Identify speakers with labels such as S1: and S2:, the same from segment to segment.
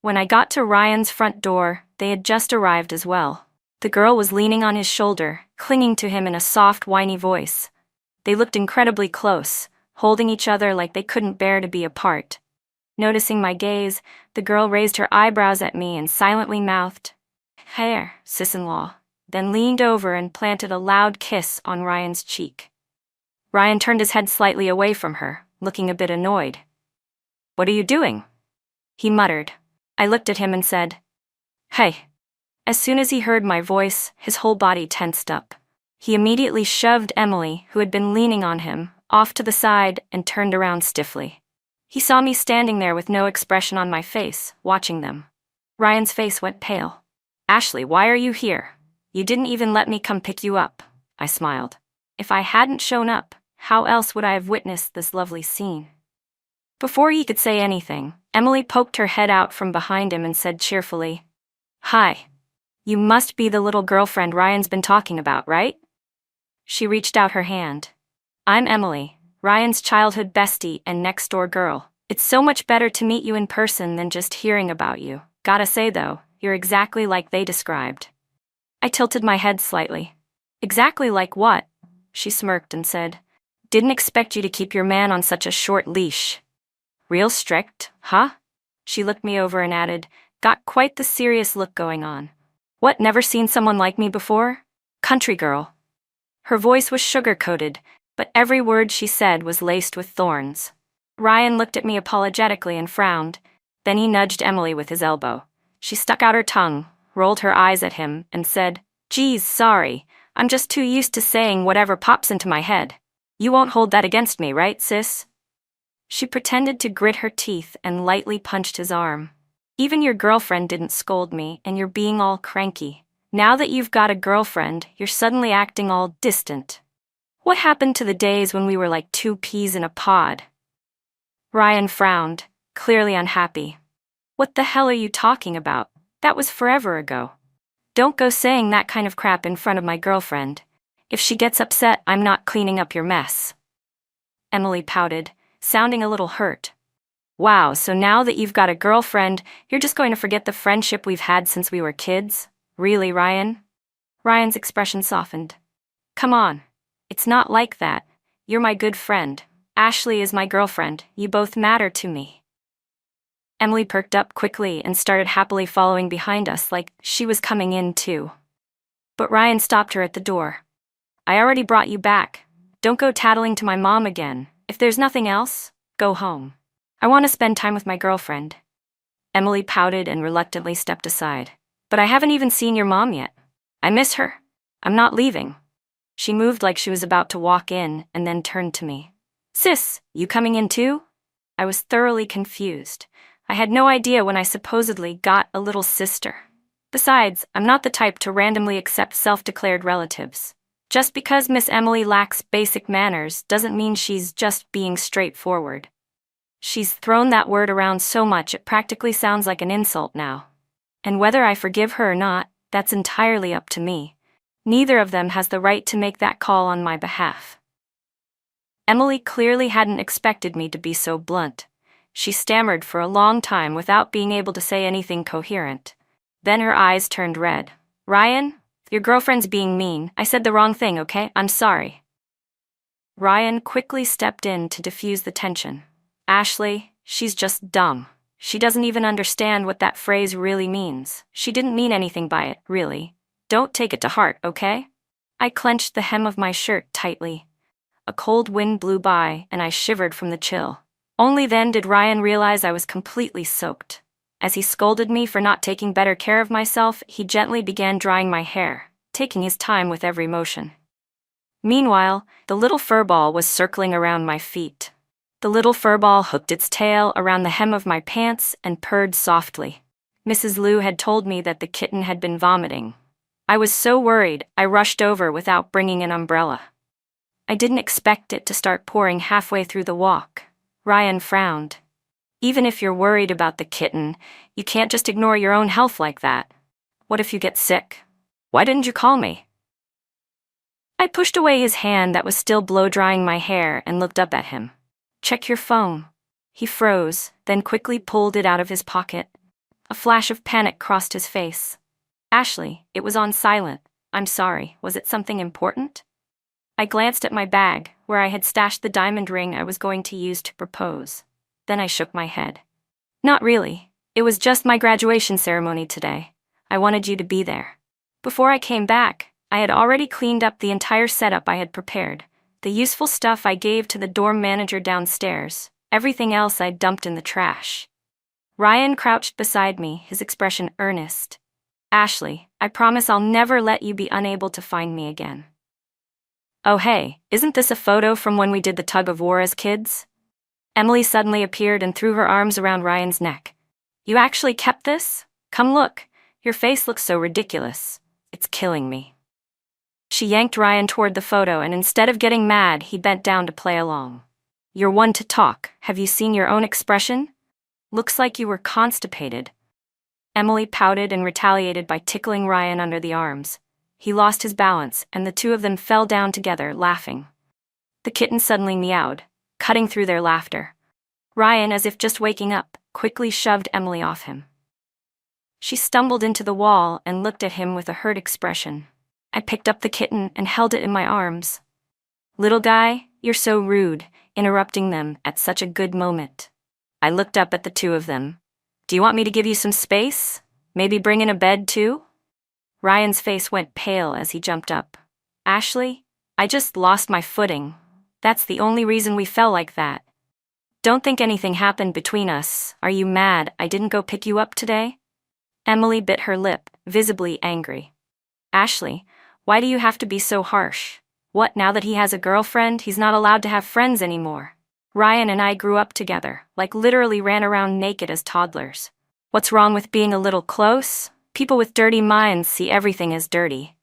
S1: When I got to Ryan's front door, they had just arrived as well. The girl was leaning on his shoulder, clinging to him in a soft, whiny voice. They looked incredibly close, holding each other like they couldn't bear to be apart. Noticing my gaze, the girl raised her eyebrows at me and silently mouthed, "Here, sis-in-law," then leaned over and planted a loud kiss on Ryan's cheek. Ryan turned his head slightly away from her, looking a bit annoyed. "What are you doing?" he muttered. I looked at him and said, "Hey." As soon as he heard my voice, his whole body tensed up. He immediately shoved Emily, who had been leaning on him, off to the side and turned around stiffly. He saw me standing there with no expression on my face, watching them. Ryan's face went pale. "Ashley, why are you here? You didn't even let me come pick you up," I smiled. If I hadn't shown up, how else would I have witnessed this lovely scene? Before he could say anything, Emily poked her head out from behind him and said cheerfully, "Hi. You must be the little girlfriend Ryan's been talking about, right?" She reached out her hand. "I'm Emily, Ryan's childhood bestie and next-door girl. It's so much better to meet you in person than just hearing about you. Gotta say though, you're exactly like they described." I tilted my head slightly. "Exactly like what?" She smirked and said, "Didn't expect you to keep your man on such a short leash." "Real strict, huh?" She looked me over and added, "Got quite the serious look going on. What, never seen someone like me before? Country girl." Her voice was sugar-coated, but every word she said was laced with thorns. Ryan looked at me apologetically and frowned. Then he nudged Emily with his elbow. She stuck out her tongue, rolled her eyes at him, and said, "Geez, sorry. I'm just too used to saying whatever pops into my head. You won't hold that against me, right, sis?" She pretended to grit her teeth and lightly punched his arm. "Even your girlfriend didn't scold me, and you're being all cranky. Now that you've got a girlfriend, you're suddenly acting all distant. What happened to the days when we were like two peas in a pod?" Ryan frowned, clearly unhappy. "What the hell are you talking about? That was forever ago. Don't go saying that kind of crap in front of my girlfriend. If she gets upset, I'm not cleaning up your mess." Emily pouted, sounding a little hurt. "Wow, so now that you've got a girlfriend, you're just going to forget the friendship we've had since we were kids? Really, Ryan?" Ryan's expression softened. "Come on. It's not like that. You're my good friend. Ashley is my girlfriend. You both matter to me." Emily perked up quickly and started happily following behind us like she was coming in too. But Ryan stopped her at the door. "I already brought you back. Don't go tattling to my mom again. If there's nothing else, go home. I want to spend time with my girlfriend." Emily pouted and reluctantly stepped aside. "But I haven't even seen your mom yet. I miss her. I'm not leaving." She moved like she was about to walk in and then turned to me. "Sis, you coming in too?" I was thoroughly confused. I had no idea when I supposedly got a little sister. Besides, I'm not the type to randomly accept self-declared relatives. Just because Miss Emily lacks basic manners doesn't mean she's just being straightforward. She's thrown that word around so much it practically sounds like an insult now. And whether I forgive her or not, that's entirely up to me. Neither of them has the right to make that call on my behalf. Emily clearly hadn't expected me to be so blunt. She stammered for a long time without being able to say anything coherent. Then her eyes turned red. "Ryan, your girlfriend's being mean. I said the wrong thing, okay? I'm sorry." Ryan quickly stepped in to diffuse the tension. "Ashley, she's just dumb. She doesn't even understand what that phrase really means. She didn't mean anything by it, really. Don't take it to heart, okay?" I clenched the hem of my shirt tightly. A cold wind blew by, and I shivered from the chill. Only then did Ryan realize I was completely soaked. As he scolded me for not taking better care of myself, he gently began drying my hair, taking his time with every motion. Meanwhile, the little furball was circling around my feet. The little furball hooked its tail around the hem of my pants and purred softly. Mrs. Liu had told me that the kitten had been vomiting. I was so worried, I rushed over without bringing an umbrella. I didn't expect it to start pouring halfway through the walk. Ryan frowned. "Even if you're worried about the kitten, you can't just ignore your own health like that. What if you get sick? Why didn't you call me?" I pushed away his hand that was still blow-drying my hair and looked up at him. "Check your phone." He froze, then quickly pulled it out of his pocket. A flash of panic crossed his face. Ashley, it was on silent. I'm sorry, was it something important? I glanced at my bag, where I had stashed the diamond ring I was going to use to propose. Then I shook my head. Not really. It was just my graduation ceremony today. I wanted you to be there. Before I came back, I had already cleaned up the entire setup I had prepared. The useful stuff I gave to the dorm manager downstairs. Everything else I dumped in the trash. Ryan crouched beside me, his expression earnest. Ashley, I promise I'll never let you be unable to find me again. Oh hey, isn't this a photo from when we did the tug of war as kids? Emily suddenly appeared and threw her arms around Ryan's neck. You actually kept this? Come look. Your face looks so ridiculous. It's killing me. She yanked Ryan toward the photo, and instead of getting mad, he bent down to play along. You're one to talk. Have you seen your own expression? Looks like you were constipated. Emily pouted and retaliated by tickling Ryan under the arms. He lost his balance, and the two of them fell down together, laughing. The kitten suddenly meowed, cutting through their laughter. Ryan, as if just waking up, quickly shoved Emily off him. She stumbled into the wall and looked at him with a hurt expression. I picked up the kitten and held it in my arms. Little guy, you're so rude, interrupting them at such a good moment. I looked up at the two of them. Do you want me to give you some space? Maybe bring in a bed too? Ryan's face went pale as he jumped up. Ashley, I just lost my footing. That's the only reason we fell like that. Don't think anything happened between us. Are you mad I didn't go pick you up today? Emily bit her lip, visibly angry. Ashley, why do you have to be so harsh? What, now that he has a girlfriend, he's not allowed to have friends anymore? Ryan and I grew up together, like literally ran around naked as toddlers. What's wrong with being a little close? People with dirty minds see everything as dirty.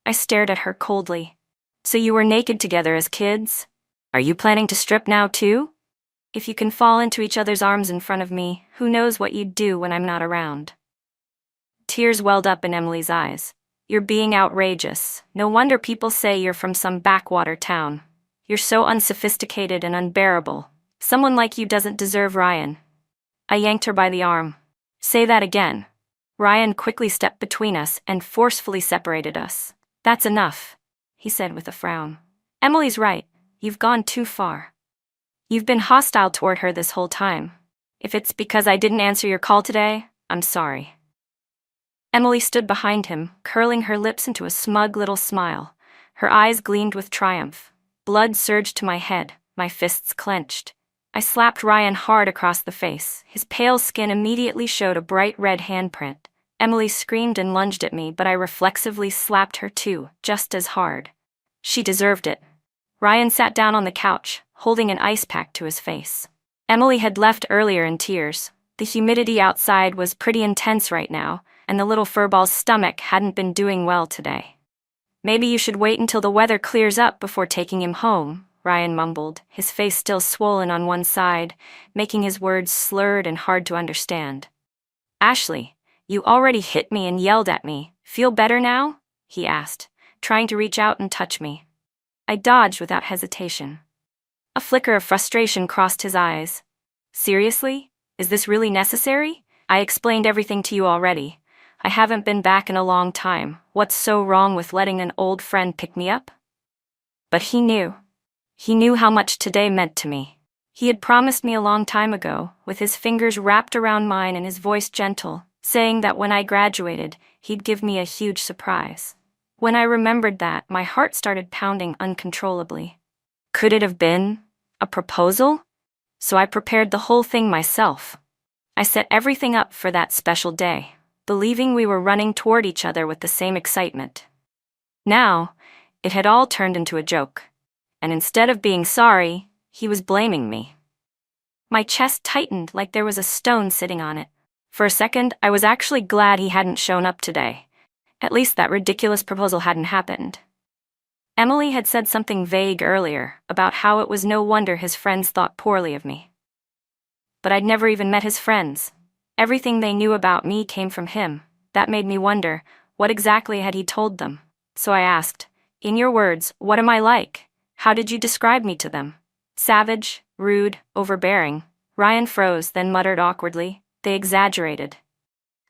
S1: I stared at her coldly. So you were naked together as kids? Are you planning to strip now too? If you can fall into each other's arms in front of me, who knows what you'd do when I'm not around? Tears welled up in Emily's eyes. You're being outrageous. No wonder people say you're from some backwater town. You're so unsophisticated and unbearable. Someone like you doesn't deserve Ryan. I yanked her by the arm. Say that again. Ryan quickly stepped between us and forcefully separated us. That's enough, he said with a frown. Emily's right. You've gone too far. You've been hostile toward her this whole time. If it's because I didn't answer your call today, I'm sorry. Emily stood behind him, curling her lips into a smug little smile. Her eyes gleamed with triumph. Blood surged to my head, my fists clenched. I slapped Ryan hard across the face. His pale skin immediately showed a bright red handprint. Emily screamed and lunged at me, but I reflexively slapped her too, just as hard. She deserved it. Ryan sat down on the couch, holding an ice pack to his face. Emily had left earlier in tears. The humidity outside was pretty intense right now, and the little furball's stomach hadn't been doing well today. Maybe you should wait until the weather clears up before taking him home, Ryan mumbled, his face still swollen on one side, making his words slurred and hard to understand. Ashley, you already hit me and yelled at me. Feel better now? He asked, trying to reach out and touch me. I dodged without hesitation. A flicker of frustration crossed his eyes. Seriously? Is this really necessary? I explained everything to you already. I haven't been back in a long time. What's so wrong with letting an old friend pick me up? But he knew. He knew how much today meant to me. He had promised me a long time ago, with his fingers wrapped around mine and his voice gentle, saying that when I graduated, he'd give me a huge surprise. When I remembered that, my heart started pounding uncontrollably. Could it have been a proposal? So I prepared the whole thing myself. I set everything up for that special day, believing we were running toward each other with the same excitement. Now, it had all turned into a joke, and instead of being sorry, he was blaming me. My chest tightened like there was a stone sitting on it. For a second, I was actually glad he hadn't shown up today. At least that ridiculous proposal hadn't happened. Emily had said something vague earlier about how it was no wonder his friends thought poorly of me. But I'd never even met his friends. Everything they knew about me came from him. That made me wonder, what exactly had he told them? So I asked, in your words, what am I like? How did you describe me to them? Savage, rude, overbearing. Ryan froze, then muttered awkwardly, they exaggerated.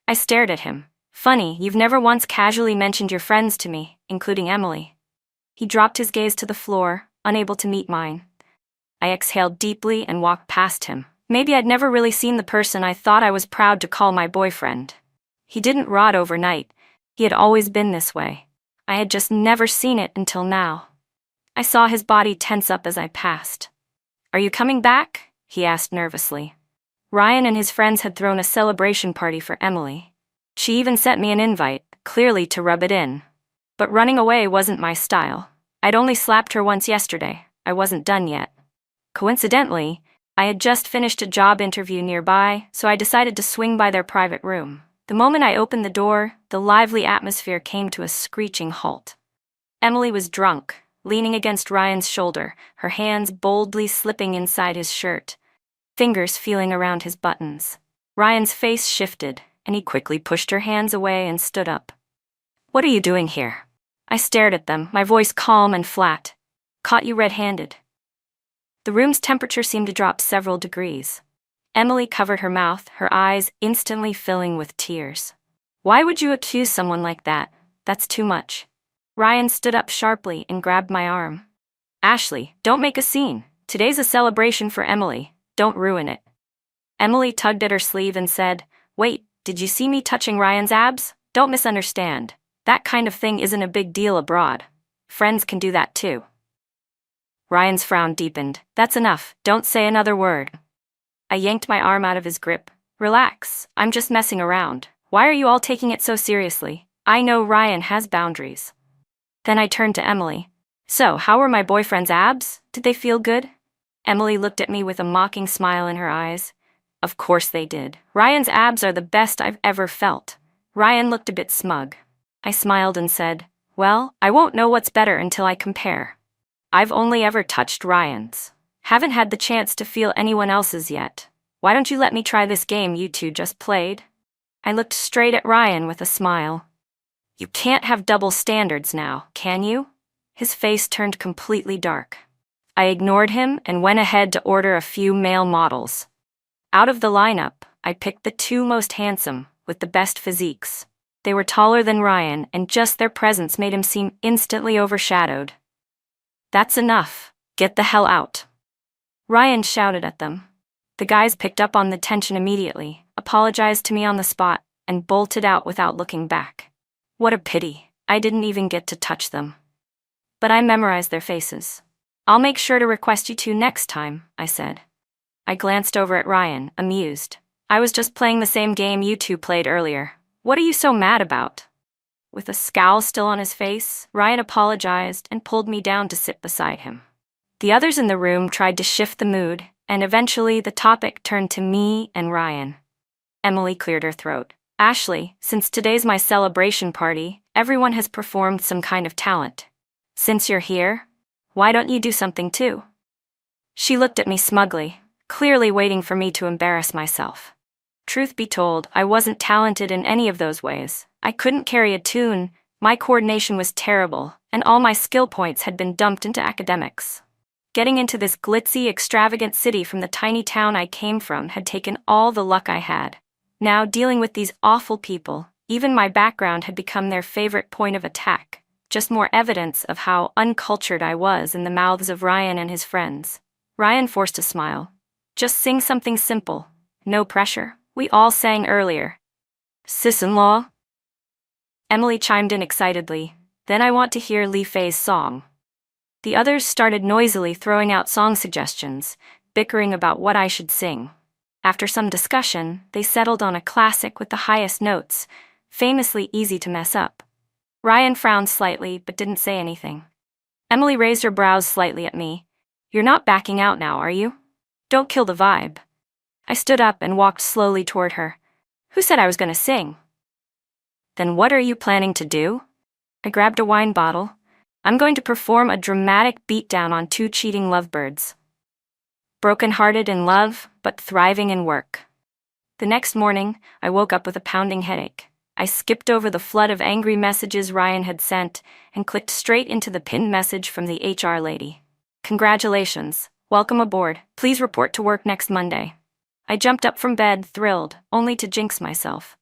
S1: I stared at him. Funny, you've never once casually mentioned your friends to me, including Emily. He dropped his gaze to the floor, unable to meet mine. I exhaled deeply and walked past him. Maybe I'd never really seen the person I thought I was proud to call my boyfriend. He didn't rot overnight. He had always been this way. I had just never seen it until now. I saw his body tense up as I passed. "Are you coming back?" he asked nervously. Ryan and his friends had thrown a celebration party for Emily. She even sent me an invite, clearly to rub it in. But running away wasn't my style. I'd only slapped her once yesterday. I wasn't done yet. Coincidentally, I had just finished a job interview nearby, so I decided to swing by their private room. The moment I opened the door, the lively atmosphere came to a screeching halt. Emily was drunk, leaning against Ryan's shoulder, her hands boldly slipping inside his shirt, fingers feeling around his buttons. Ryan's face shifted, and he quickly pushed her hands away and stood up. "What are you doing here?" I stared at them, my voice calm and flat. "Caught you red-handed." The room's temperature seemed to drop several degrees. Emily covered her mouth, her eyes instantly filling with tears. "Why would you accuse someone like that? That's too much." Ryan stood up sharply and grabbed my arm. "Ashley, don't make a scene. Today's a celebration for Emily. Don't ruin it." Emily tugged at her sleeve and said, "Wait, did you see me touching Ryan's abs? Don't misunderstand. That kind of thing isn't a big deal abroad. Friends can do that too." Ryan's frown deepened. "That's enough, don't say another word." I yanked my arm out of his grip. "Relax, I'm just messing around. Why are you all taking it so seriously? I know Ryan has boundaries." Then I turned to Emily. "So, how were my boyfriend's abs? Did they feel good?" Emily looked at me with a mocking smile in her eyes. "Of course they did. Ryan's abs are the best I've ever felt." Ryan looked a bit smug. I smiled and said, "Well, I won't know what's better until I compare. I've only ever touched Ryan's. Haven't had the chance to feel anyone else's yet. Why don't you let me try this game you two just played?" I looked straight at Ryan with a smile. "You can't have double standards now, can you?" His face turned completely dark. I ignored him and went ahead to order a few male models. Out of the lineup, I picked the two most handsome, with the best physiques. They were taller than Ryan, and just their presence made him seem instantly overshadowed. "That's enough. Get the hell out." Ryan shouted at them. The guys picked up on the tension immediately, apologized to me on the spot, and bolted out without looking back. What a pity. I didn't even get to touch them. But I memorized their faces. "I'll make sure to request you two next time," I said. I glanced over at Ryan, amused. "I was just playing the same game you two played earlier. What are you so mad about?" With a scowl still on his face, Ryan apologized and pulled me down to sit beside him. The others in the room tried to shift the mood, and eventually the topic turned to me and Ryan. Emily cleared her throat. "Ashley, since today's my celebration party, everyone has performed some kind of talent. Since you're here, why don't you do something too?" She looked at me smugly, clearly waiting for me to embarrass myself. Truth be told, I wasn't talented in any of those ways. I couldn't carry a tune, my coordination was terrible, and all my skill points had been dumped into academics. Getting into this glitzy, extravagant city from the tiny town I came from had taken all the luck I had. Now, dealing with these awful people, even my background had become their favorite point of attack. Just more evidence of how uncultured I was in the mouths of Ryan and his friends. Ryan forced a smile. "Just sing something simple. No pressure. We all sang earlier." "Sis-in-law?" Emily chimed in excitedly. "Then I want to hear Li Fei's song." The others started noisily throwing out song suggestions, bickering about what I should sing. After some discussion, they settled on a classic with the highest notes, famously easy to mess up. Ryan frowned slightly but didn't say anything. Emily raised her brows slightly at me. "You're not backing out now, are you? Don't kill the vibe." I stood up and walked slowly toward her. "Who said I was going to sing?" "Then what are you planning to do?" I grabbed a wine bottle. "I'm going to perform a dramatic beatdown on two cheating lovebirds. Broken-hearted in love, but thriving in work." The next morning, I woke up with a pounding headache. I skipped over the flood of angry messages Ryan had sent and clicked straight into the pinned message from the HR lady. "Congratulations. Welcome aboard. Please report to work next Monday." I jumped up from bed, thrilled, only to jinx myself.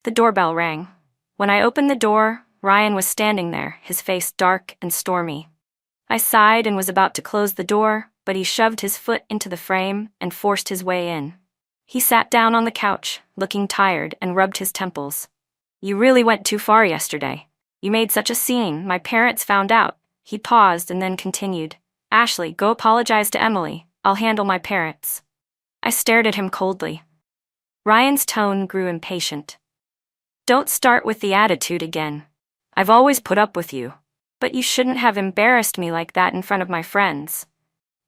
S1: The doorbell rang. When I opened the door, Ryan was standing there, his face dark and stormy. I sighed and was about to close the door, but he shoved his foot into the frame and forced his way in. He sat down on the couch, looking tired, and rubbed his temples. "You really went too far yesterday. You made such a scene, my parents found out." He paused and then continued, "Ashley, go apologize to Emily. I'll handle my parents." I stared at him coldly. Ryan's tone grew impatient. "Don't start with the attitude again. I've always put up with you. But you shouldn't have embarrassed me like that in front of my friends.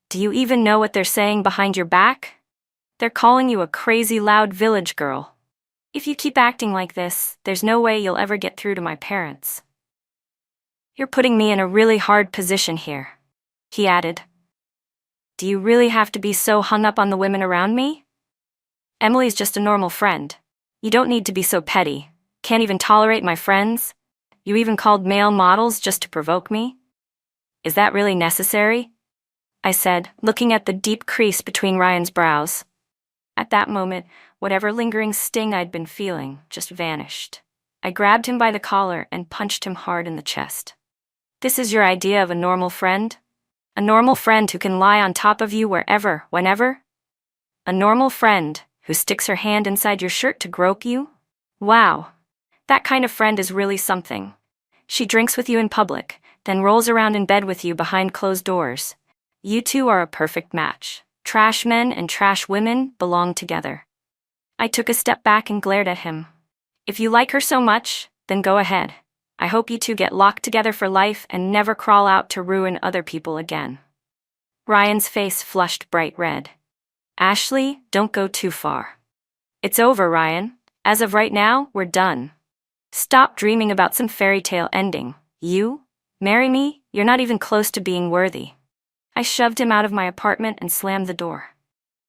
S1: Do you even know what they're saying behind your back? They're calling you a crazy loud village girl. If you keep acting like this, there's no way you'll ever get through to my parents. You're putting me in a really hard position here," he added. "Do you really have to be so hung up on the women around me? Emily's just a normal friend. You don't need to be so petty. Can't even tolerate my friends? You even called male models just to provoke me? Is that really necessary?" I said, looking at the deep crease between Ryan's brows. At that moment, whatever lingering sting I'd been feeling just vanished. I grabbed him by the collar and punched him hard in the chest. "This is your idea of a normal friend? A normal friend who can lie on top of you wherever, whenever? A normal friend who sticks her hand inside your shirt to grope you? Wow, that kind of friend is really something. She drinks with you in public, then rolls around in bed with you behind closed doors. You two are a perfect match. Trash men and trash women belong together." I took a step back and glared at him. "If you like her so much, then go ahead. I hope you two get locked together for life and never crawl out to ruin other people again." Ryan's face flushed bright red. "Ashley, don't go too far. It's over, Ryan. As of right now, we're done. Stop dreaming about some fairy tale ending. You? Marry me? You're not even close to being worthy." I shoved him out of my apartment and slammed the door.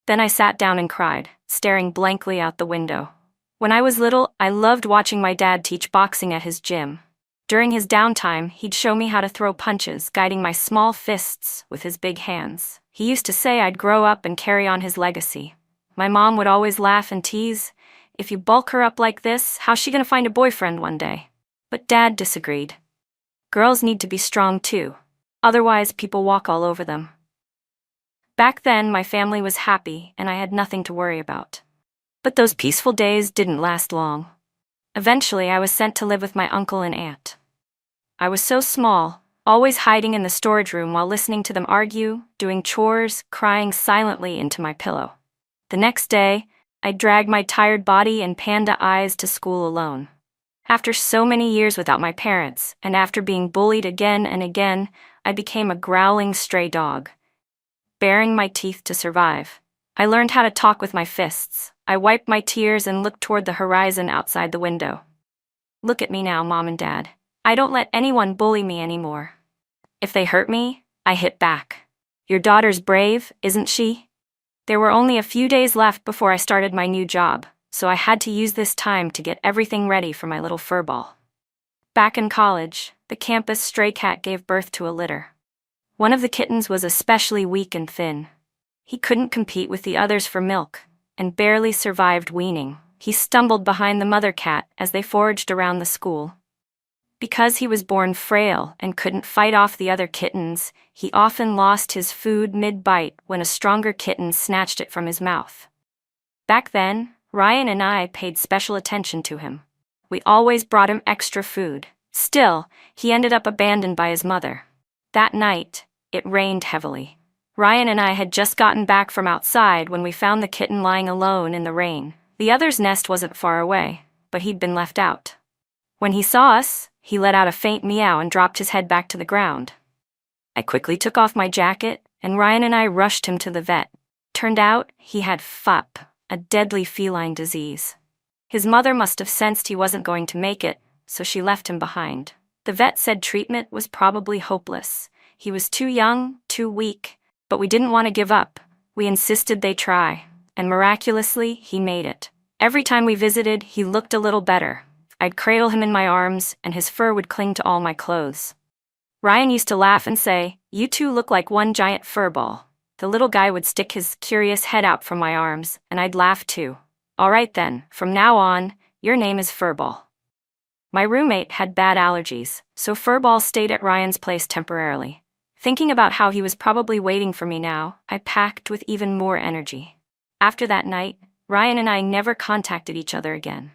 S1: Then I sat down and cried, staring blankly out the window. When I was little, I loved watching my dad teach boxing at his gym. During his downtime, he'd show me how to throw punches, guiding my small fists with his big hands. He used to say I'd grow up and carry on his legacy. My mom would always laugh and tease, "If you bulk her up like this, how's she gonna find a boyfriend one day?" But Dad disagreed. "Girls need to be strong too. Otherwise, people walk all over them." Back then, my family was happy and I had nothing to worry about. But those peaceful days didn't last long. Eventually, I was sent to live with my uncle and aunt. I was so small, always hiding in the storage room while listening to them argue, doing chores, crying silently into my pillow. The next day, I dragged my tired body and panda eyes to school alone. After so many years without my parents, and after being bullied again and again, I became a growling stray dog, baring my teeth to survive. I learned how to talk with my fists. I wiped my tears and looked toward the horizon outside the window. Look at me now, Mom and Dad. I don't let anyone bully me anymore. If they hurt me, I hit back. Your daughter's brave, isn't she? There were only a few days left before I started my new job, so I had to use this time to get everything ready for my little furball. Back in college, the campus stray cat gave birth to a litter. One of the kittens was especially weak and thin. He couldn't compete with the others for milk, and barely survived weaning. He stumbled behind the mother cat as they foraged around the school. Because he was born frail and couldn't fight off the other kittens, he often lost his food mid-bite when a stronger kitten snatched it from his mouth. Back then, Ryan and I paid special attention to him. We always brought him extra food. Still, he ended up abandoned by his mother. That night, it rained heavily. Ryan and I had just gotten back from outside when we found the kitten lying alone in the rain. The other's nest wasn't far away, but he'd been left out. When he saw us, he let out a faint meow and dropped his head back to the ground. I quickly took off my jacket, and Ryan and I rushed him to the vet. Turned out, he had FUP, a deadly feline disease. His mother must have sensed he wasn't going to make it, so she left him behind. The vet said treatment was probably hopeless. He was too young, too weak, but we didn't want to give up. We insisted they try, and miraculously, he made it. Every time we visited, he looked a little better. I'd cradle him in my arms, and his fur would cling to all my clothes. Ryan used to laugh and say, "You two look like one giant fur ball." The little guy would stick his curious head out from my arms, and I'd laugh too. "All right then, from now on, Your name is Furball. My roommate had bad allergies, so Furball stayed at Ryan's place temporarily. Thinking about how he was probably waiting for me now, I packed with even more energy. After that night, Ryan and I never contacted each other again.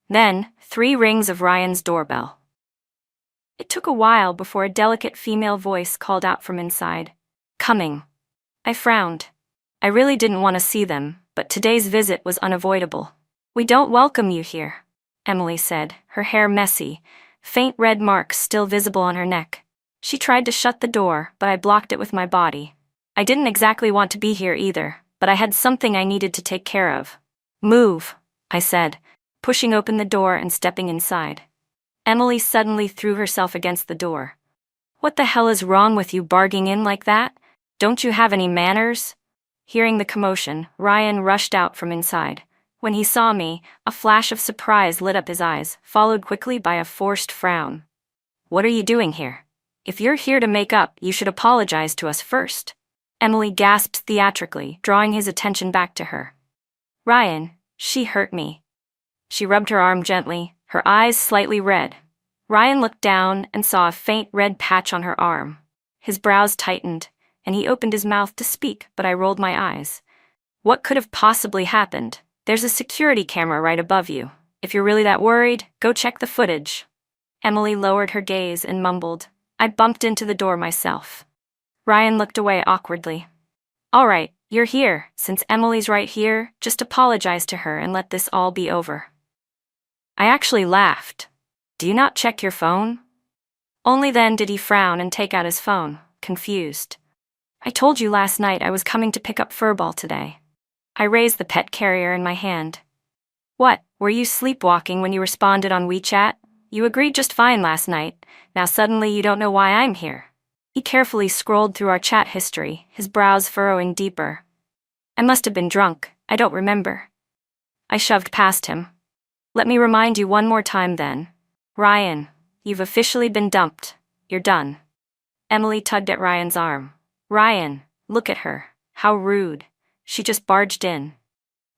S1: Then, 3 rings of Ryan's doorbell. It took a while before a delicate female voice called out from inside. Coming. I frowned. I really didn't want to see them, but today's visit was unavoidable. We don't welcome you here, Emily said, her hair messy, faint red marks still visible on her neck. She tried to shut the door, but I blocked it with my body. I didn't exactly want to be here either, but I had something I needed to take care of. Move, I said, pushing open the door and stepping inside. Emily suddenly threw herself against the door. What the hell is wrong with you barging in like that? Don't you have any manners? Hearing the commotion, Ryan rushed out from inside. When he saw me, a flash of surprise lit up his eyes, followed quickly by a forced frown. What are you doing here? If you're here to make up, you should apologize to us first. Emily gasped theatrically, drawing his attention back to her. Ryan, she hurt me. She rubbed her arm gently, her eyes slightly red. Ryan looked down and saw a faint red patch on her arm. His brows tightened, and he opened his mouth to speak, but I rolled my eyes. What could have possibly happened? There's a security camera right above you. If you're really that worried, go check the footage. Emily lowered her gaze and mumbled, I bumped into the door myself. Ryan looked away awkwardly. All right, you're here. Since Emily's right here, just apologize to her and let this all be over. I actually laughed. Do you not check your phone? Only then did he frown and take out his phone, confused. I told you last night I was coming to pick up Furball today. I raised the pet carrier in my hand. What, were you sleepwalking when you responded on WeChat? You agreed just fine last night. Now suddenly you don't know why I'm here. He carefully scrolled through our chat history, his brows furrowing deeper. I must have been drunk, I don't remember. I shoved past him. Let me remind you one more time then. Ryan, you've officially been dumped. You're done. Emily tugged at Ryan's arm. Ryan, look at her. How rude. She just barged in.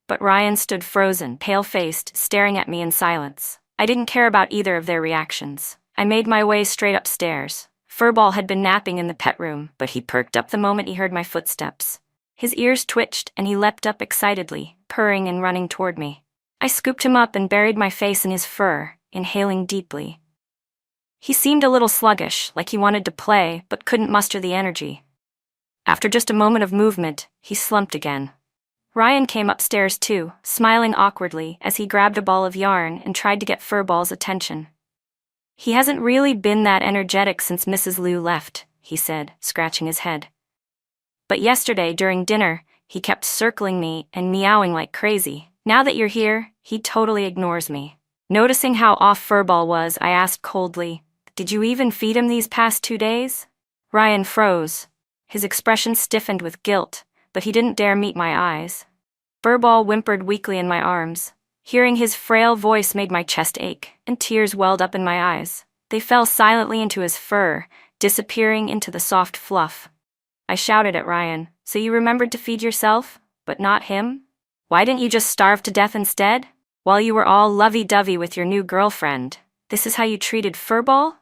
S1: But Ryan stood frozen, pale-faced, staring at me in silence. I didn't care about either of their reactions. I made my way straight upstairs. Furball had been napping in the pet room, but he perked up the moment he heard my footsteps. His ears twitched and he leapt up excitedly, purring and running toward me. I scooped him up and buried my face in his fur, inhaling deeply. He seemed a little sluggish, like he wanted to play, but couldn't muster the energy. After just a moment of movement, he slumped again. Ryan came upstairs too, smiling awkwardly as he grabbed a ball of yarn and tried to get Furball's attention. He hasn't really been that energetic since Mrs. Liu left, he said, scratching his head. But yesterday, during dinner, he kept circling me and meowing like crazy. Now that you're here, he totally ignores me. Noticing how off Furball was, I asked coldly, Did you even feed him these past 2 days? Ryan froze. His expression stiffened with guilt, but he didn't dare meet my eyes. Furball whimpered weakly in my arms. Hearing his frail voice made my chest ache, and tears welled up in my eyes. They fell silently into his fur, disappearing into the soft fluff. I shouted at Ryan, So you remembered to feed yourself, but not him? Why didn't you just starve to death instead? While you were all lovey-dovey with your new girlfriend. This is how you treated Furball?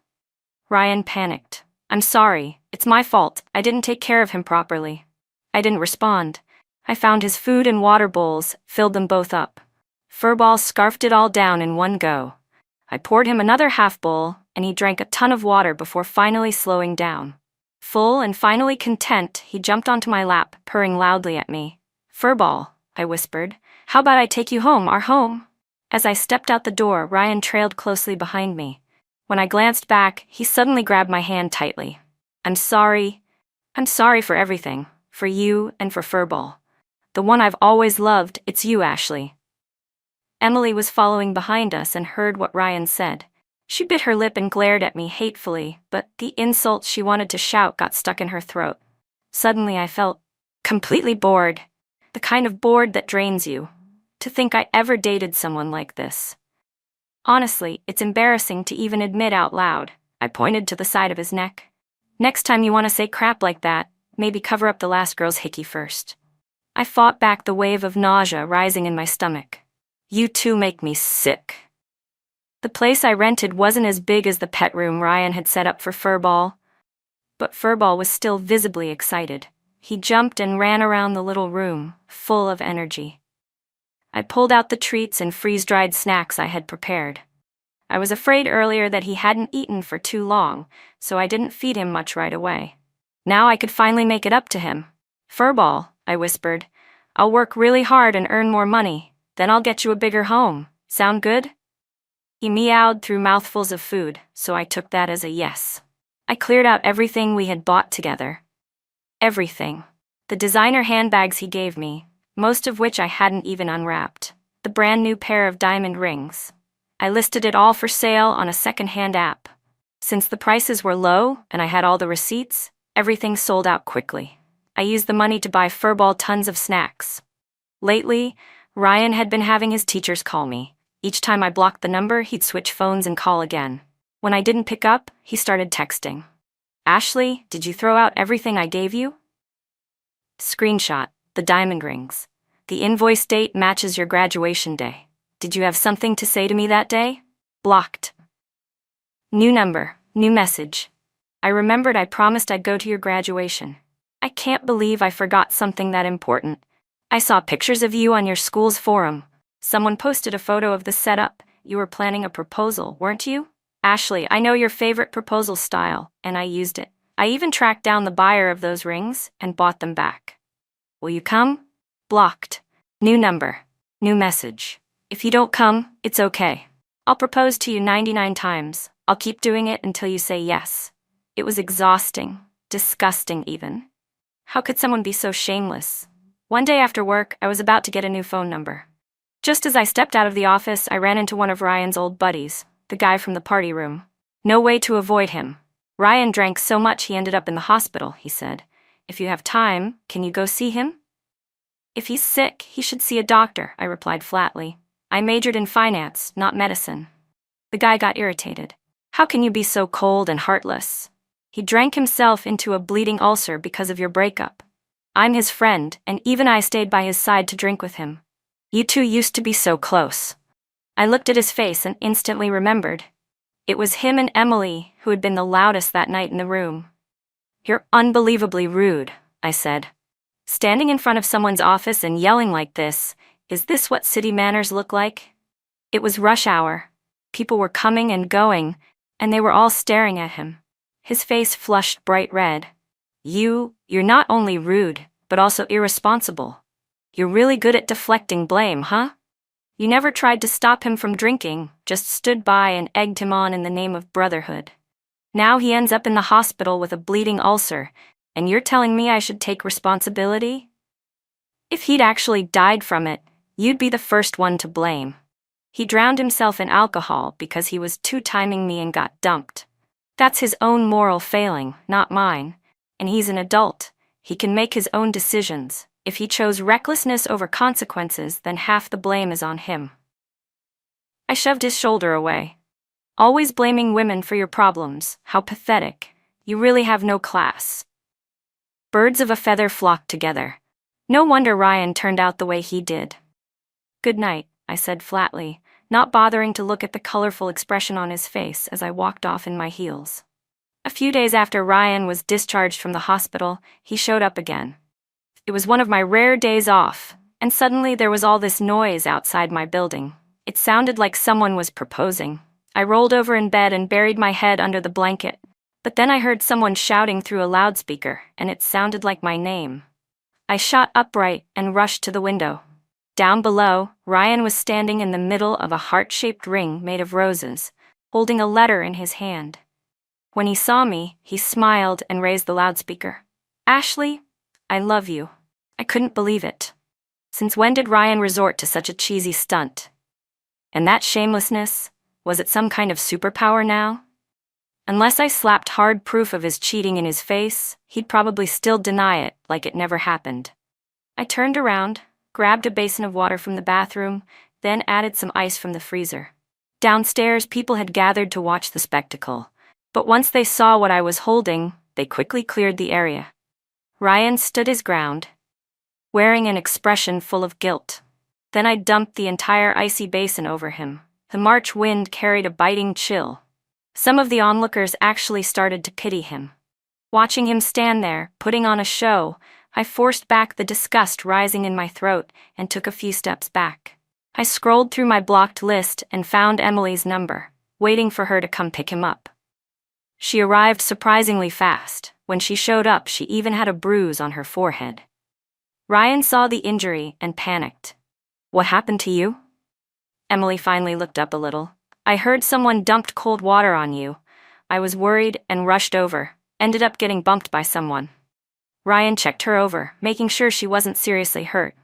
S1: Ryan panicked. I'm sorry, it's my fault, I didn't take care of him properly. I didn't respond. I found his food and water bowls, filled them both up. Furball scarfed it all down in one go. I poured him another half bowl, and he drank a ton of water before finally slowing down. Full and finally content, he jumped onto my lap, purring loudly at me. Furball, I whispered, how about I take you home, our home? As I stepped out the door, Ryan trailed closely behind me. When I glanced back, he suddenly grabbed my hand tightly. I'm sorry. I'm sorry for everything, for you and for Furball. The one I've always loved, it's you, Ashley. Emily was following behind us and heard what Ryan said. She bit her lip and glared at me hatefully, but the insults she wanted to shout got stuck in her throat. Suddenly I felt completely bored. The kind of bored that drains you. To think I ever dated someone like this. Honestly, it's embarrassing to even admit out loud. I pointed to the side of his neck. Next time you want to say crap like that, maybe cover up the last girl's hickey first. I fought back the wave of nausea rising in my stomach. You two make me sick. The place I rented wasn't as big as the pet room Ryan had set up for Furball, but Furball was still visibly excited. He jumped and ran around the little room, full of energy. I pulled out the treats and freeze-dried snacks I had prepared. I was afraid earlier that he hadn't eaten for too long, so I didn't feed him much right away. Now I could finally make it up to him. "Furball," I whispered, "I'll work really hard and earn more money. Then I'll get you a bigger home. Sound good?" He meowed through mouthfuls of food, so I took that as a yes. I cleared out everything we had bought together. Everything. The designer handbags he gave me, most of which I hadn't even unwrapped. The brand new pair of diamond rings. I listed it all for sale on a second-hand app. Since the prices were low and I had all the receipts, everything sold out quickly. I used the money to buy Furball tons of snacks. Lately, Ryan had been having his teachers call me. Each time I blocked the number, he'd switch phones and call again. When I didn't pick up, he started texting. "Ashley, did you throw out everything I gave you?" Screenshot, the diamond rings. "The invoice date matches your graduation day. Did you have something to say to me that day?" Blocked. New number, new message. "I remembered I promised I'd go to your graduation. I can't believe I forgot something that important. I saw pictures of you on your school's forum. Someone posted a photo of the setup. You were planning a proposal, weren't you? Ashley, I know your favorite proposal style, and I used it. I even tracked down the buyer of those rings and bought them back. Will you come?" Blocked. New number, new message. "If you don't come, it's okay. I'll propose to you 99 times. I'll keep doing it until you say yes." It was exhausting, disgusting even. How could someone be so shameless? One day after work, I was about to get a new phone number. Just as I stepped out of the office, I ran into one of Ryan's old buddies, the guy from the party room. No way to avoid him. "Ryan drank so much he ended up in the hospital," he said. "If you have time, can you go see him?" "If he's sick, he should see a doctor," I replied flatly. I majored in finance, not medicine. The guy got irritated. "How can you be so cold and heartless? He drank himself into a bleeding ulcer because of your breakup. I'm his friend, and even I stayed by his side to drink with him. You two used to be so close." I looked at his face and instantly remembered. It was him and Emily who had been the loudest that night in the room. "You're unbelievably rude," I said. "Standing in front of someone's office and yelling like this, is this what city manners look like?" It was rush hour. People were coming and going, and they were all staring at him. His face flushed bright red. You're not only rude, but also irresponsible. You're really good at deflecting blame, huh? You never tried to stop him from drinking, just stood by and egged him on in the name of brotherhood. Now he ends up in the hospital with a bleeding ulcer, and you're telling me I should take responsibility? If he'd actually died from it, you'd be the first one to blame. He drowned himself in alcohol because he was two-timing me and got dumped. That's his own moral failing, not mine. And he's an adult. He can make his own decisions. If he chose recklessness over consequences, then half the blame is on him." I shoved his shoulder away. "Always blaming women for your problems. How pathetic. You really have no class." Birds of a feather flocked together. No wonder Ryan turned out the way he did. "Good night," I said flatly, not bothering to look at the colorful expression on his face as I walked off in my heels. A few days after Ryan was discharged from the hospital, he showed up again. It was one of my rare days off, and suddenly there was all this noise outside my building. It sounded like someone was proposing. I rolled over in bed and buried my head under the blanket, but then I heard someone shouting through a loudspeaker, and it sounded like my name. I shot upright and rushed to the window. Down below, Ryan was standing in the middle of a heart-shaped ring made of roses, holding a letter in his hand. When he saw me, he smiled and raised the loudspeaker. "Ashley, I love you." I couldn't believe it. Since when did Ryan resort to such a cheesy stunt? And that shamelessness, was it some kind of superpower now? Unless I slapped hard proof of his cheating in his face, he'd probably still deny it like it never happened. I turned around, grabbed a basin of water from the bathroom, then added some ice from the freezer. Downstairs, people had gathered to watch the spectacle, but once they saw what I was holding, they quickly cleared the area. Ryan stood his ground, wearing an expression full of guilt. Then I dumped the entire icy basin over him, The March wind carried a biting chill. Some of the onlookers actually started to pity him. Watching him stand there, putting on a show, I forced back the disgust rising in my throat and took a few steps back. I scrolled through my blocked list and found Emily's number, waiting for her to come pick him up. She arrived surprisingly fast. When she showed up, she even had a bruise on her forehead. Ryan saw the injury and panicked. "What happened to you?" Emily finally looked up a little. "I heard someone dumped cold water on you. I was worried and rushed over. Ended up getting bumped by someone." Ryan checked her over, making sure she wasn't seriously hurt.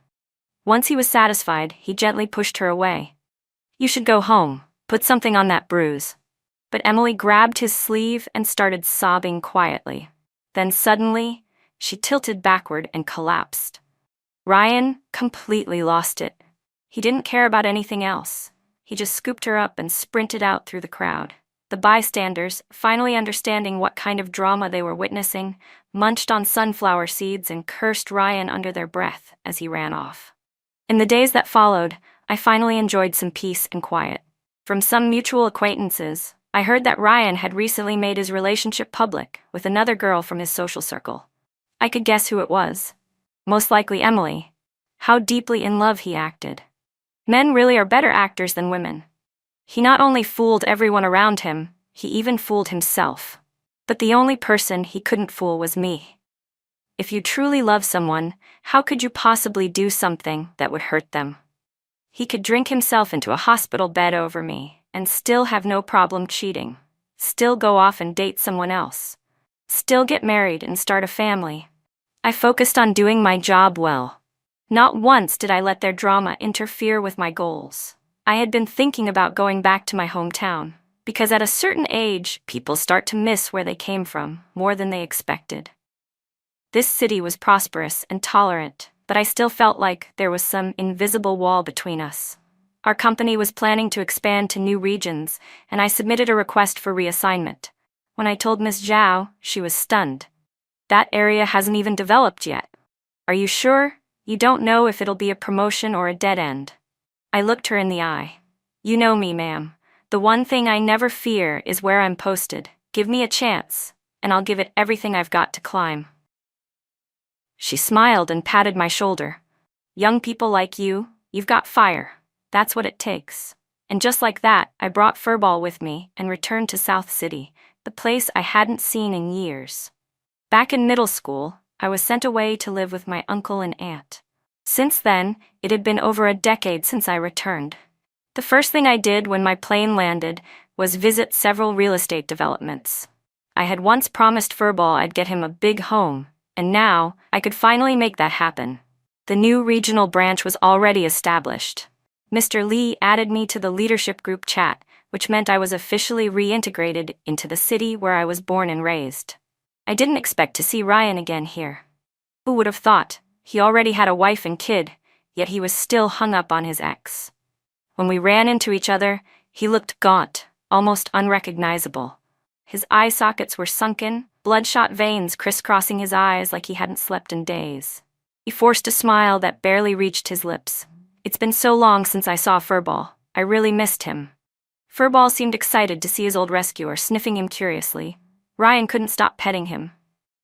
S1: Once he was satisfied, he gently pushed her away. "You should go home. Put something on that bruise." But Emily grabbed his sleeve and started sobbing quietly. Then suddenly, she tilted backward and collapsed. Ryan completely lost it. He didn't care about anything else. He just scooped her up and sprinted out through the crowd. The bystanders, finally understanding what kind of drama they were witnessing, munched on sunflower seeds and cursed Ryan under their breath as he ran off. In the days that followed, I finally enjoyed some peace and quiet. From some mutual acquaintances, I heard that Ryan had recently made his relationship public with another girl from his social circle. I could guess who it was. Most likely Emily. How deeply in love he acted. Men really are better actors than women. He not only fooled everyone around him, he even fooled himself. But the only person he couldn't fool was me. If you truly love someone, how could you possibly do something that would hurt them? He could drink himself into a hospital bed over me and still have no problem cheating. Still go off and date someone else. Still get married and start a family. I focused on doing my job well. Not once did I let their drama interfere with my goals. I had been thinking about going back to my hometown, because at a certain age, people start to miss where they came from more than they expected. This city was prosperous and tolerant, but I still felt like there was some invisible wall between us. Our company was planning to expand to new regions, and I submitted a request for reassignment. When I told Ms. Zhao, she was stunned. "That area hasn't even developed yet. Are you sure? You don't know if it'll be a promotion or a dead end?" I looked her in the eye. "You know me, ma'am. The one thing I never fear is where I'm posted. Give me a chance, and I'll give it everything I've got to climb." She smiled and patted my shoulder. "Young people like you, you've got fire. That's what it takes." And just like that, I brought Furball with me and returned to South City, the place I hadn't seen in years. Back in middle school, I was sent away to live with my uncle and aunt. Since then, it had been over a decade since I returned. The first thing I did when my plane landed was visit several real estate developments. I had once promised Furball I'd get him a big home, and now I could finally make that happen. The new regional branch was already established. Mr. Lee added me to the leadership group chat, which meant I was officially reintegrated into the city where I was born and raised. I didn't expect to see Ryan again here. Who would have thought? He already had a wife and kid, yet he was still hung up on his ex. When we ran into each other, he looked gaunt, almost unrecognizable. His eye sockets were sunken, bloodshot veins crisscrossing his eyes like he hadn't slept in days. He forced a smile that barely reached his lips. "It's been so long since I saw Furball. I really missed him." Furball seemed excited to see his old rescuer, sniffing him curiously. Ryan couldn't stop petting him.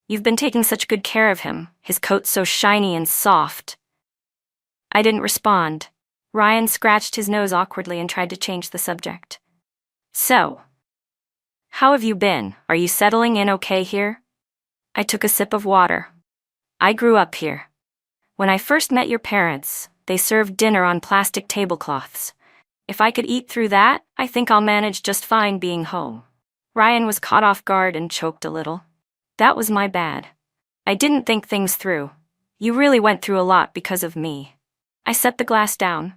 S1: "You've been taking such good care of him. His coat's so shiny and soft." I didn't respond. Ryan scratched his nose awkwardly and tried to change the subject. "So, how have you been? Are you settling in okay here?" I took a sip of water. "I grew up here. When I first met your parents, they served dinner on plastic tablecloths. If I could eat through that, I think I'll manage just fine being home." Ryan was caught off guard and choked a little. "That was my bad. I didn't think things through. You really went through a lot because of me." I set the glass down.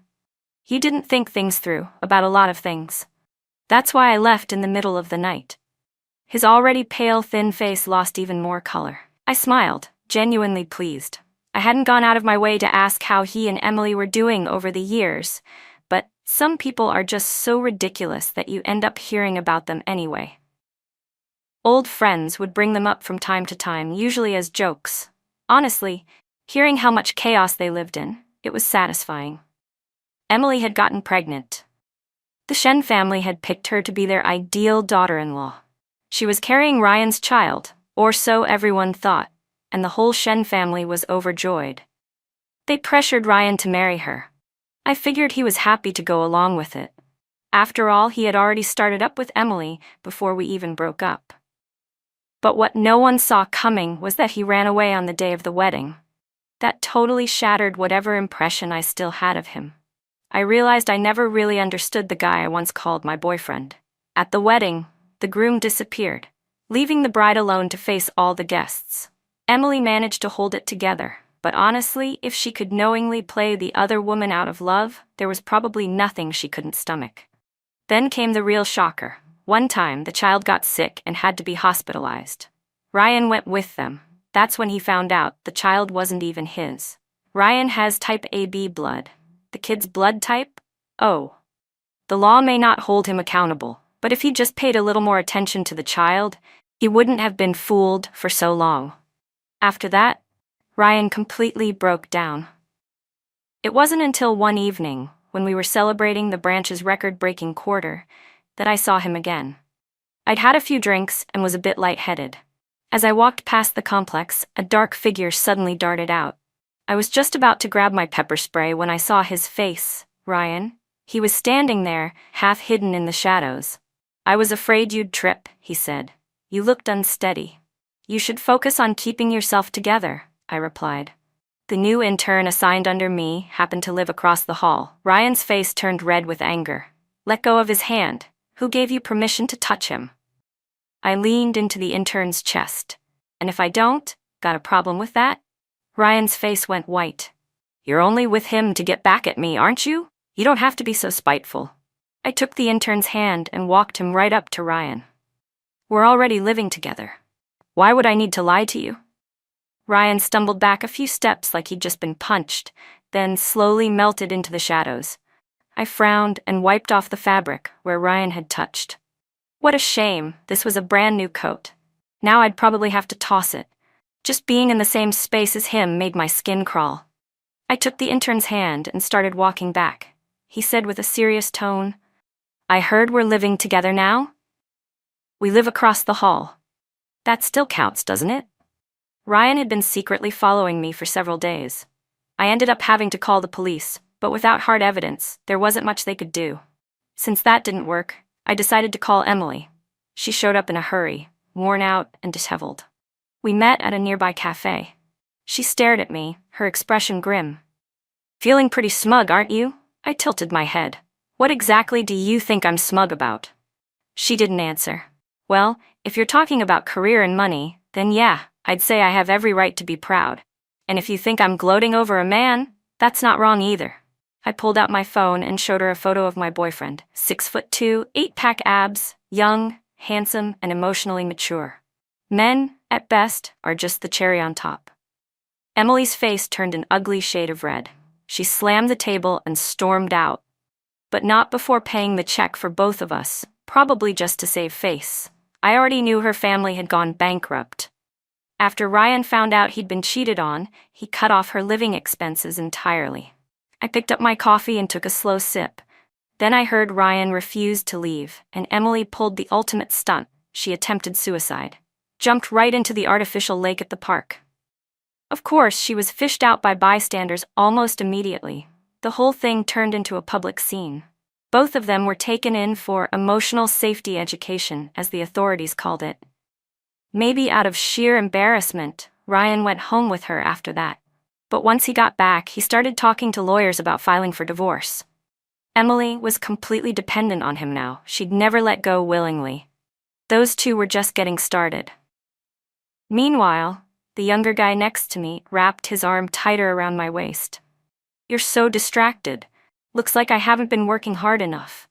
S1: "You didn't think things through about a lot of things. That's why I left in the middle of the night." His already pale, thin face lost even more color. I smiled, genuinely pleased. I hadn't gone out of my way to ask how he and Emily were doing over the years, but some people are just so ridiculous that you end up hearing about them anyway. Old friends would bring them up from time to time, usually as jokes. Honestly, hearing how much chaos they lived in, it was satisfying. Emily had gotten pregnant. The Shen family had picked her to be their ideal daughter-in-law. She was carrying Ryan's child, or so everyone thought, and the whole Shen family was overjoyed. They pressured Ryan to marry her. I figured he was happy to go along with it. After all, he had already started up with Emily before we even broke up. But what no one saw coming was that he ran away on the day of the wedding. That totally shattered whatever impression I still had of him. I realized I never really understood the guy I once called my boyfriend. At the wedding, the groom disappeared, leaving the bride alone to face all the guests. Emily managed to hold it together, but honestly, if she could knowingly play the other woman out of love, there was probably nothing she couldn't stomach. Then came the real shocker. One time, the child got sick and had to be hospitalized. Ryan went with them. That's when he found out the child wasn't even his. Ryan has type AB blood. The kid's blood type? O. The law may not hold him accountable, but if he just paid a little more attention to the child, he wouldn't have been fooled for so long. After that, Ryan completely broke down. It wasn't until one evening, when we were celebrating the branch's record-breaking quarter, that I saw him again. I'd had a few drinks and was a bit lightheaded. As I walked past the complex, a dark figure suddenly darted out. I was just about to grab my pepper spray when I saw his face. Ryan. He was standing there, half hidden in the shadows. "I was afraid you'd trip," he said. "You looked unsteady." "You should focus on keeping yourself together," I replied. The new intern assigned under me happened to live across the hall. Ryan's face turned red with anger. "Let go of his hand. Who gave you permission to touch him?" I leaned into the intern's chest. "And if I don't, got a problem with that?" Ryan's face went white. "You're only with him to get back at me, aren't you? You don't have to be so spiteful." I took the intern's hand and walked him right up to Ryan. "We're already living together. Why would I need to lie to you?" Ryan stumbled back a few steps like he'd just been punched, then slowly melted into the shadows. I frowned and wiped off the fabric where Ryan had touched. What a shame, this was a brand new coat. Now I'd probably have to toss it. Just being in the same space as him made my skin crawl. I took the intern's hand and started walking back. He said with a serious tone, "I heard we're living together now?" "We live across the hall." "That still counts, doesn't it?" Ryan had been secretly following me for several days. I ended up having to call the police, but without hard evidence, there wasn't much they could do. Since that didn't work, I decided to call Emily. She showed up in a hurry, worn out and disheveled. We met at a nearby cafe. She stared at me, her expression grim. "Feeling pretty smug, aren't you?" I tilted my head. "What exactly do you think I'm smug about?" She didn't answer. "Well, if you're talking about career and money, then yeah, I'd say I have every right to be proud. And if you think I'm gloating over a man, that's not wrong either." I pulled out my phone and showed her a photo of my boyfriend, 6'2", 8-pack abs, young, handsome, and emotionally mature. Men, at best, are just the cherry on top. Emily's face turned an ugly shade of red. She slammed the table and stormed out. But not before paying the check for both of us, probably just to save face. I already knew her family had gone bankrupt. After Ryan found out he'd been cheated on, he cut off her living expenses entirely. I picked up my coffee and took a slow sip. Then I heard Ryan refused to leave, and Emily pulled the ultimate stunt. She attempted suicide. Jumped right into the artificial lake at the park. Of course, she was fished out by bystanders almost immediately. The whole thing turned into a public scene. Both of them were taken in for emotional safety education, as the authorities called it. Maybe out of sheer embarrassment, Ryan went home with her after that. But once he got back, he started talking to lawyers about filing for divorce. Emily was completely dependent on him now. She'd never let go willingly. Those two were just getting started. Meanwhile, the younger guy next to me wrapped his arm tighter around my waist. "You're so distracted. Looks like I haven't been working hard enough."